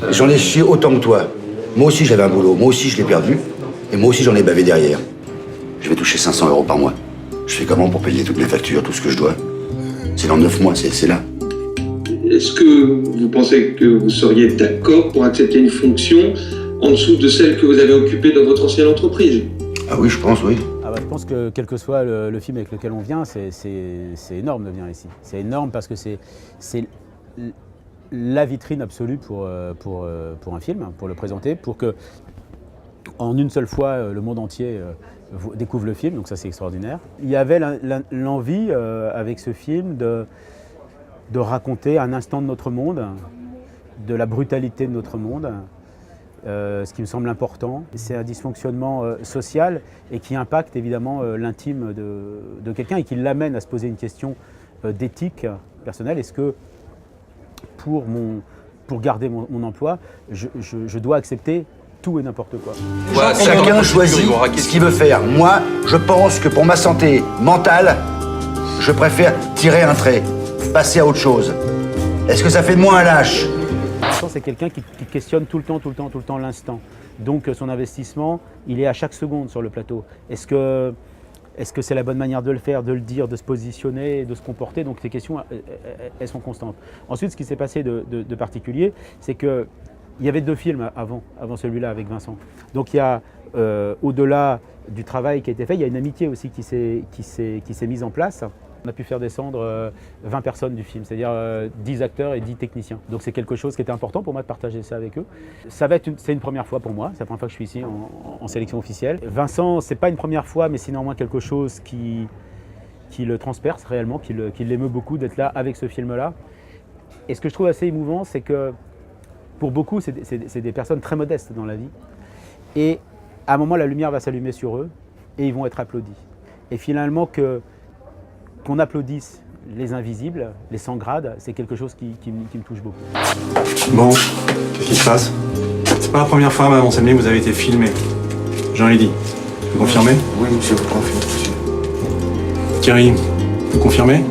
J'en ai chié autant que toi. Moi aussi, j'avais un boulot. Moi aussi, je l'ai perdu. Et moi aussi, j'en ai bavé derrière. Je vais toucher 500 € par mois. Je fais comment pour payer toutes mes factures, tout ce que je dois? C'est dans 9 mois, c'est là. Est-ce que vous pensez que vous seriez d'accord pour accepter une fonction en dessous de celle que vous avez occupée dans votre ancienne entreprise? Ah oui, je pense, oui. Ah bah, je pense que quel que soit le film avec lequel on vient, c'est énorme de venir ici. C'est énorme parce que c'est la vitrine absolue pour un film, pour le présenter, pour que en une seule fois le monde entier découvre le film, donc ça c'est extraordinaire. Il y avait l'envie avec ce film de raconter un instant de notre monde, de la brutalité de notre monde, ce qui me semble important. C'est un dysfonctionnement social et qui impacte évidemment l'intime de quelqu'un et qui l'amène à se poser une question d'éthique personnelle. Est-ce que pour garder mon emploi, je dois accepter tout et n'importe quoi? Voilà, chacun choisit ce qu'il veut faire. Moi, je pense que pour ma santé mentale, je préfère tirer un trait, passer à autre chose. Est-ce que ça fait de moi un lâche? C'est quelqu'un qui questionne tout le temps l'instant. Donc son investissement, il est à chaque seconde sur le plateau. Est-ce que c'est la bonne manière de le faire, de le dire, de se positionner, de se comporter? Donc ces questions, elles sont constantes. Ensuite, ce qui s'est passé de particulier, c'est qu'il y avait 2 films avant celui-là avec Vincent. Donc il y a, au-delà du travail qui a été fait, il y a une amitié aussi qui s'est mise en place. On a pu faire descendre 20 personnes du film, c'est-à-dire 10 acteurs et 10 techniciens. Donc c'est quelque chose qui était important pour moi de partager ça avec eux. C'est une première fois pour moi, c'est la première fois que je suis ici en sélection officielle. Vincent, c'est pas une première fois, mais c'est néanmoins quelque chose qui le transperce réellement, qui l'émeut beaucoup d'être là avec ce film-là. Et ce que je trouve assez émouvant, c'est que pour beaucoup, c'est des personnes très modestes dans la vie. Et à un moment, la lumière va s'allumer sur eux et ils vont être applaudis. Et finalement, qu'on applaudisse les invisibles, les sans grade, c'est quelque chose qui me touche beaucoup. Bon, qu'est-ce qui se passe? C'est pas la première fois, Madame Anselmi, vous avez été filmé. J'en ai dit. Vous confirmez? Oui, monsieur, vous confirmez. Thierry, vous confirmez?